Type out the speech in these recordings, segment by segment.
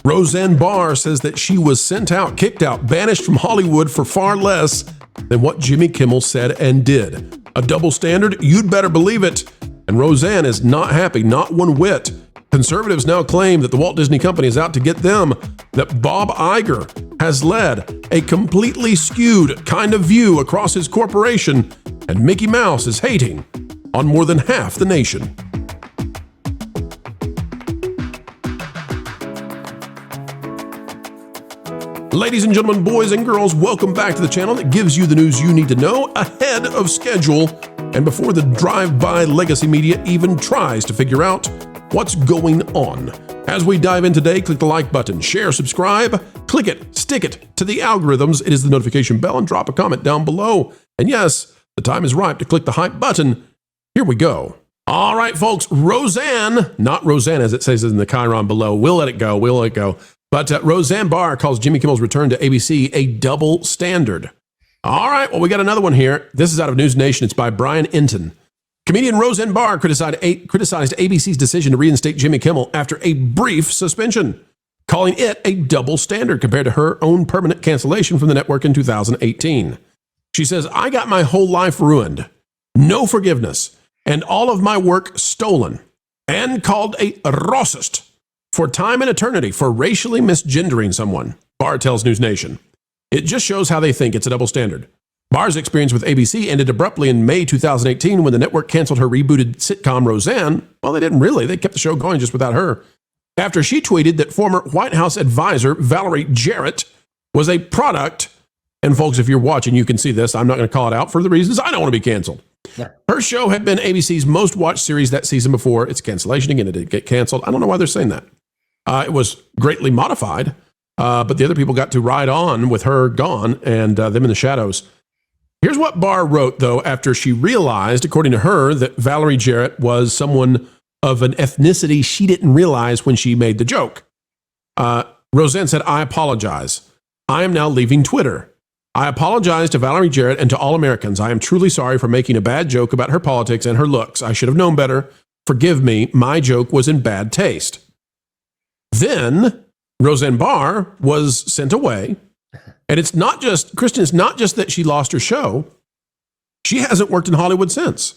Roseanne Barr says that she was sent out, kicked out, banished from Hollywood for far less than what Jimmy Kimmel said and did. A double standard? You'd better believe it. And Roseanne is not happy, not one whit. Conservatives now claim that the Walt Disney Company is out to get them, that Bob Iger has led a completely skewed kind of view across his corporation, and Mickey Mouse is hating on more than half the nation. Ladies and gentlemen, boys and girls, welcome back to the channel that gives you the news you need to know ahead of schedule and before the drive-by legacy media even tries to figure out what's going on. As we dive in today, click the like button, share, subscribe, click it, stick it to the algorithms. It is the notification bell, and drop a comment down below. And yes, the time is ripe to click the hype button. Here we go. All right, folks, Roseanne, not Roseanne as it says in the chyron below. We'll let it go. We'll let it go. But Roseanne Barr calls Jimmy Kimmel's return to ABC a double standard. All right, well, we got another one here. This is out of News Nation. It's by Brian Inton. Comedian Roseanne Barr criticized ABC's decision to reinstate Jimmy Kimmel after a brief suspension, calling it a double standard compared to her own permanent cancellation from the network in 2018. She says, "I got my whole life ruined, no forgiveness, and all of my work stolen, and called a racist for time and eternity for racially misgendering someone," Barr tells News Nation. It just shows how they think it's a double standard. Barr's experience with ABC ended abruptly in May 2018 when the network canceled her rebooted sitcom Roseanne. Well, they didn't really. They kept the show going just without her. After she tweeted that former White House advisor Valerie Jarrett was a product, and folks, if you're watching, you can see this. I'm not going to call it out for the reasons I don't want to be canceled. Yeah. Her show had been ABC's most watched series that season before its cancellation. Again, it did get canceled. I don't know why they're saying that. It was greatly modified, but the other people got to ride on with her gone and them in the shadows. Here's what Barr wrote, though, after she realized, according to her, that Valerie Jarrett was someone of an ethnicity she didn't realize when she made the joke. Roseanne said, "I apologize. I am now leaving Twitter. I apologize to Valerie Jarrett and to all Americans. I am truly sorry for making a bad joke about her politics and her looks. I should have known better. Forgive me. My joke was in bad taste." Then Roseanne Barr was sent away. And it's not just, Christian, it's not just that she lost her show. She hasn't worked in Hollywood since.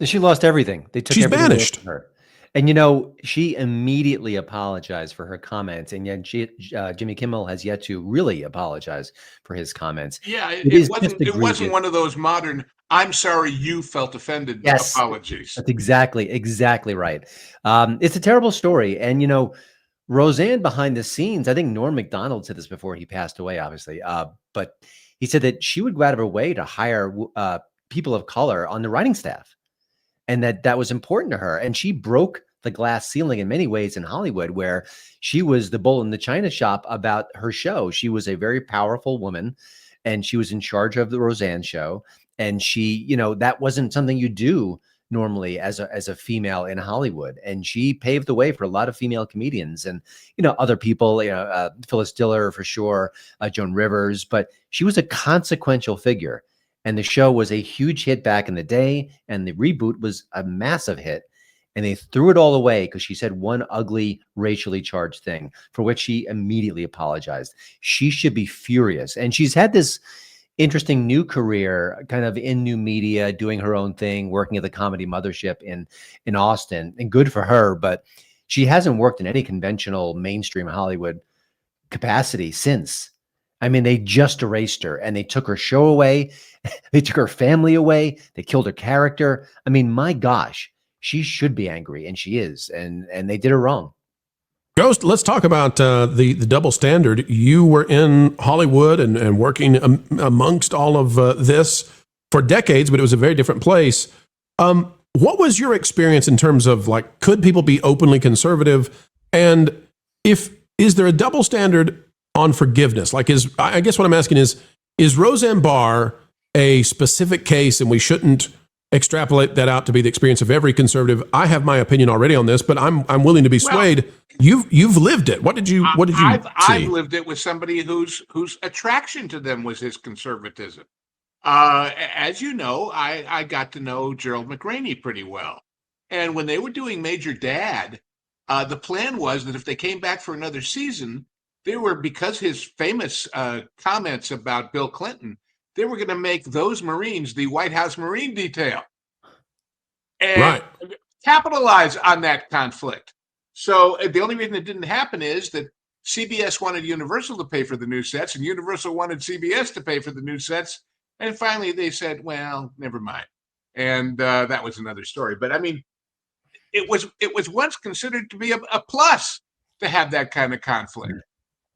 She lost everything. They took She's everything banished. away from her. And, you know, she immediately apologized for her comments. And yet Jimmy Kimmel has yet to really apologize for his comments. Yeah, it wasn't one of those modern, "I'm sorry you felt offended" apologies. That's exactly right. It's a terrible story. And, you know, Roseanne behind the scenes, I think Norm Macdonald said this before he passed away, obviously, but he said that she would go out of her way to hire people of color on the writing staff, and that was important to her. And she broke the glass ceiling in many ways in Hollywood, where she was the bull in the china shop about her show. She was a very powerful woman, and she was in charge of the Roseanne show. And she, you know, that wasn't something you do normally as a female in Hollywood. And she paved the way for a lot of female comedians and, you know, other people, you know, Phyllis Diller for sure, Joan Rivers, but she was a consequential figure. And the show was a huge hit back in the day. And the reboot was a massive hit. And they threw it all away because she said one ugly, racially charged thing, for which she immediately apologized. She should be furious. And she's had this interesting new career, kind of in new media, doing her own thing, working at the Comedy Mothership in Austin, and good for her. But she hasn't worked in any conventional mainstream Hollywood capacity since. I mean, they just erased her, and they took her show away. They took her family away. They killed her character. I mean, my gosh, she should be angry, and she is, and they did her wrong. Ghost, let's talk about the double standard. You were in Hollywood and working amongst all of this for decades, but it was a very different place. What was your experience in terms of, like, could people be openly conservative? And is there a double standard on forgiveness? Like, I guess what I'm asking is Roseanne Barr a specific case, and we shouldn't extrapolate that out to be the experience of every conservative? I have my opinion already on this, but I'm willing to be swayed. Well, you've lived it. What did you see? I've lived it with somebody whose attraction to them was his conservatism. As you know, I got to know Gerald McRaney pretty well, and when they were doing Major Dad, The plan was that if they came back for another season, because his famous comments about Bill Clinton, they were going to make those Marines the White House Marine detail and capitalize on that conflict. So the only reason it didn't happen is that CBS wanted Universal to pay for the new sets, and Universal wanted CBS to pay for the new sets. And finally, they said, "Well, never mind." And that was another story. But I mean, it was once considered to be a plus to have that kind of conflict,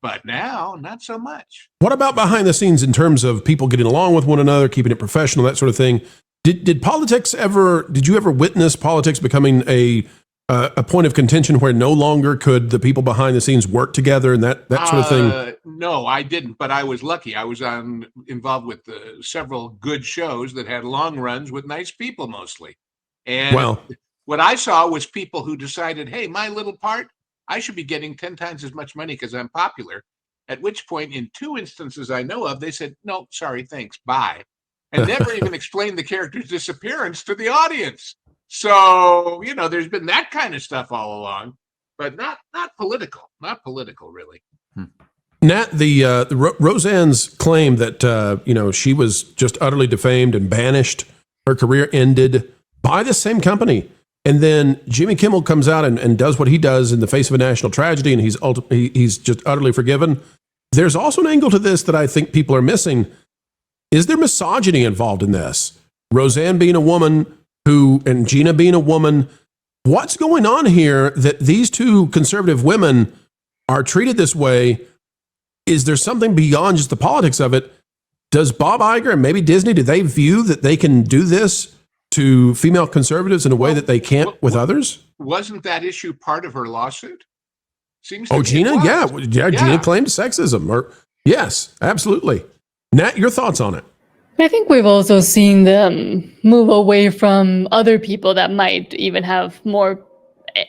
but now not so much. What about behind the scenes in terms of people getting along with one another, keeping it professional, that sort of thing? Did politics ever? Did you ever witness politics becoming a point of contention where no longer could the people behind the scenes work together and that sort of thing? No, I didn't, but I was lucky. I was involved with several good shows that had long runs with nice people mostly. And what I saw was people who decided, hey, my little part, I should be getting 10 times as much money because I'm popular. At which point, in 2 instances I know of, they said, no, sorry, thanks, bye. And never even explained the character's disappearance to the audience. So, there's been that kind of stuff all along, but not political, really. Nat, the Roseanne's claim that, she was just utterly defamed and banished, her career ended by the same company. And then Jimmy Kimmel comes out and does what he does in the face of a national tragedy, and he's just utterly forgiven. There's also an angle to this that I think people are missing. Is there misogyny involved in this? Roseanne being a woman and Gina being a woman. What's going on here that these 2 conservative women are treated this way? Is there something beyond just the politics of it? Does Bob Iger and maybe Disney, do they view that they can do this to female conservatives in a way that they can't with others? Wasn't that issue part of her lawsuit? Gina? Yeah. Gina claimed sexism. Yes, absolutely. Nat, your thoughts on it? I think we've also seen them move away from other people that might even have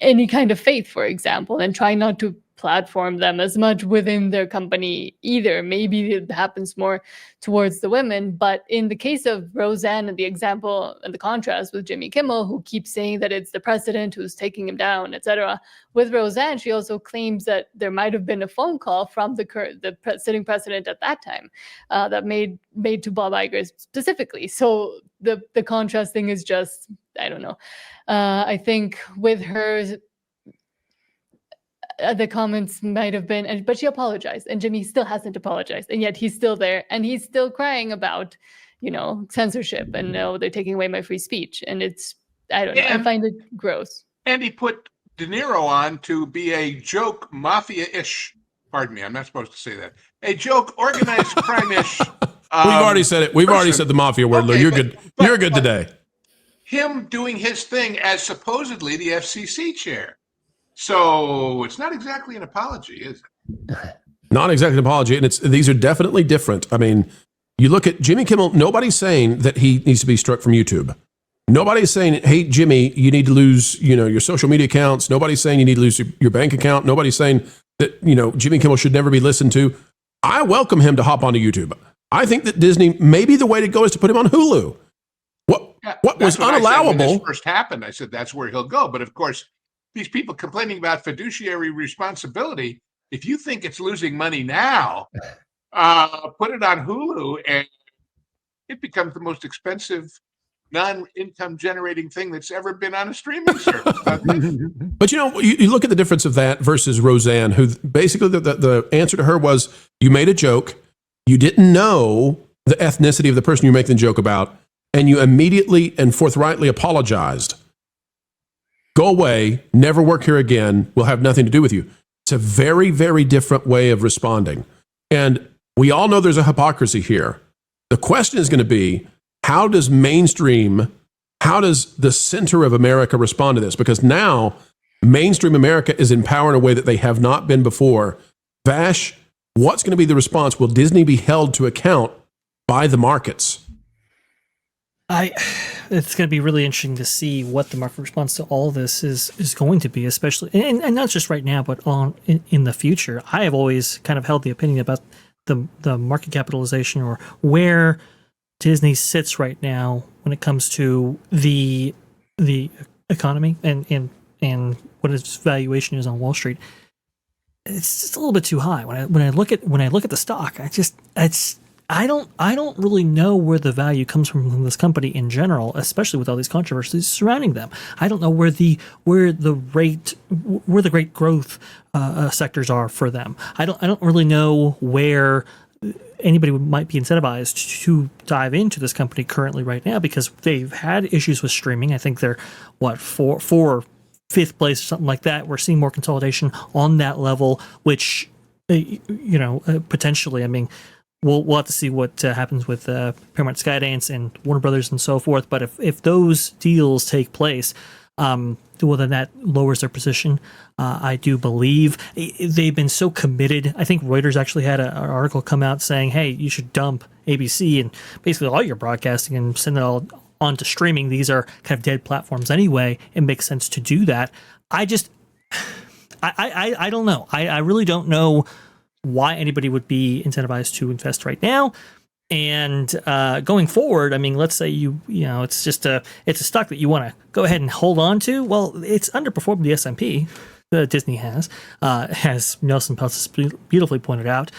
any kind of faith, for example, and try not to platform them as much within their company either. Maybe it happens more towards the women, but in the case of Roseanne and the example and the contrast with Jimmy Kimmel, who keeps saying that it's the president who's taking him down, etc. With Roseanne, she also claims that there might have been a phone call from the sitting president at that time that made to Bob Iger specifically. So the contrast thing is just, I don't know. I think with her, the comments might have been, but she apologized, and Jimmy still hasn't apologized, and yet he's still there, and he's still crying about, censorship, and they're taking away my free speech, and it's, I don't know, I find it gross. And he put De Niro on to be a joke mafia-ish. Pardon me, I'm not supposed to say that. A joke organized crime-ish. We've already said it. We've already said the mafia word. Okay, you're good. You're good today. Him doing his thing as supposedly the FCC chair. So it's not exactly an apology, is it? Not exactly an apology. And these are definitely different. I mean, you look at Jimmy Kimmel, nobody's saying that he needs to be struck from YouTube. Nobody's saying, hey, Jimmy, you need to lose, your social media accounts. Nobody's saying you need to lose your bank account. Nobody's saying that, Jimmy Kimmel should never be listened to. I welcome him to hop onto YouTube. I think that Disney, maybe the way to go is to put him on Hulu. What was unallowable. When this first happened, I said, that's where he'll go. But of course, these people complaining about fiduciary responsibility, if you think it's losing money now, put it on Hulu and it becomes the most expensive non-income generating thing that's ever been on a streaming service. But you look at the difference of that versus Roseanne, who basically the answer to her was, you made a joke, you didn't know the ethnicity of the person you're making the joke about, and you immediately and forthrightly apologized. Go away, never work here again, we'll have nothing to do with you. It's a very, very different way of responding. And we all know there's a hypocrisy here. The question is going to be, how does the center of America respond to this? Because now mainstream America is in power in a way that they have not been before. Vash, what's going to be the response? Will Disney be held to account by the markets? It's going to be really interesting to see what the market response to all this is going to be, especially, and not just right now, but in the future. I have always kind of held the opinion about the market capitalization, or where Disney sits right now when it comes to the economy and and what its valuation is on Wall Street, it's just a little bit too high. When I look at the stock, I don't really know where the value comes from this company in general, especially with all these controversies surrounding them. I don't know where the great growth sectors are for them. I don't really know where anybody might be incentivized to dive into this company currently right now, because they've had issues with streaming. I think they're fifth place or something like that. We're seeing more consolidation on that level, which potentially, I mean, we'll have to see what happens with Paramount Skydance and Warner Brothers and so forth. But if those deals take place, well, then that lowers their position. I do believe they've been so committed. I think Reuters actually had an article come out saying, hey, you should dump ABC and basically all your broadcasting and send it all onto streaming. These are kind of dead platforms anyway. It makes sense to do that. I don't know. I really don't know why anybody would be incentivized to invest right now. And going forward, I mean, let's say it's a stock that you want to go ahead and hold on to. Well, it's underperformed the S&P. Disney has Nielsen beautifully pointed out.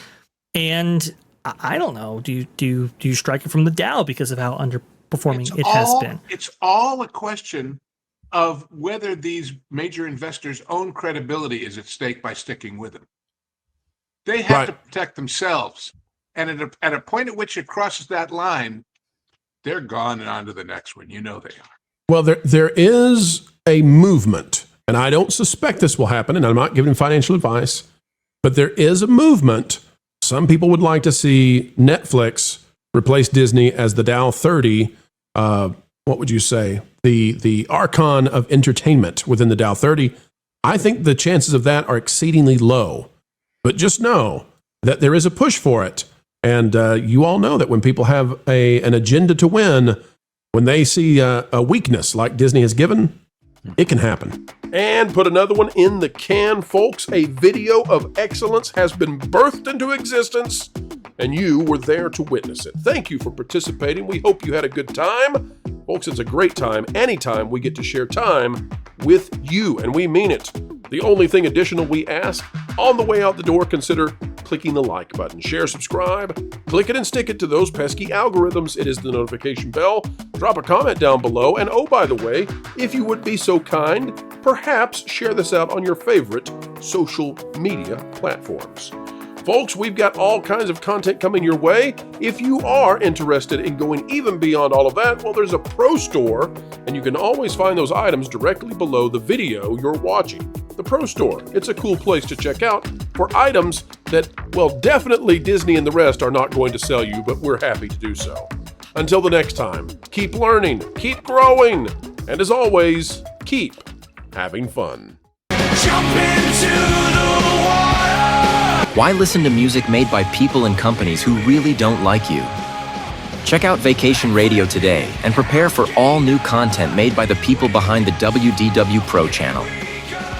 And I don't know. Do you strike it from the Dow because of how underperforming it has been? It's all a question of whether these major investors' own credibility is at stake by sticking with them. They have to protect themselves. And at a point at which it crosses that line, they're gone and on to the next one. You know they are. Well, there is a movement, and I don't suspect this will happen, and I'm not giving financial advice, but there is a movement. Some people would like to see Netflix replace Disney as the Dow 30, what would you say, the archon of entertainment within the Dow 30. I think the chances of that are exceedingly low. But just know that there is a push for it. And you all know that when people have an agenda to win, when they see a weakness like Disney has given, it can happen. And put another one in the can, folks. A video of excellence has been birthed into existence, and you were there to witness it. Thank you for participating. We hope you had a good time. Folks, it's a great time anytime we get to share time with you, and we mean it. The only thing additional we ask, on the way out the door, consider clicking the like button. Share, subscribe, click it and stick it to those pesky algorithms. It is the notification bell. Drop a comment down below. And oh, by the way, if you would be so kind, perhaps share this out on your favorite social media platforms. Folks, we've got all kinds of content coming your way. If you are interested in going even beyond all of that, well, there's a Pro Store, and you can always find those items directly below the video you're watching. The Pro Store, it's a cool place to check out for items that, well, definitely Disney and the rest are not going to sell you, but we're happy to do so. Until the next time, keep learning, keep growing, and as always, keep having fun. Jump into the water! Why listen to music made by people and companies who really don't like you? Check out Vacation Radio today and prepare for all new content made by the people behind the WDW Pro channel.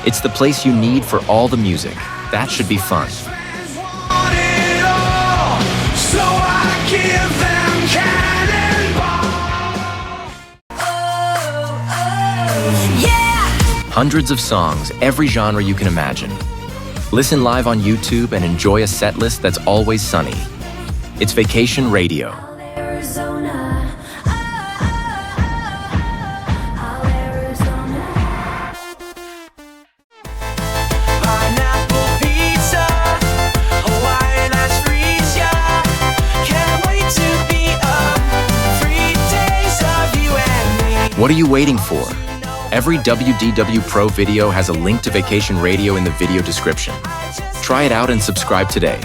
It's the place you need for all the music. That should be fun. Hundreds of songs, every genre you can imagine. Listen live on YouTube and enjoy a set list that's always sunny. It's Vacation Radio. What are you waiting for? Every WDW Pro video has a link to Vacation Radio in the video description. Try it out and subscribe today.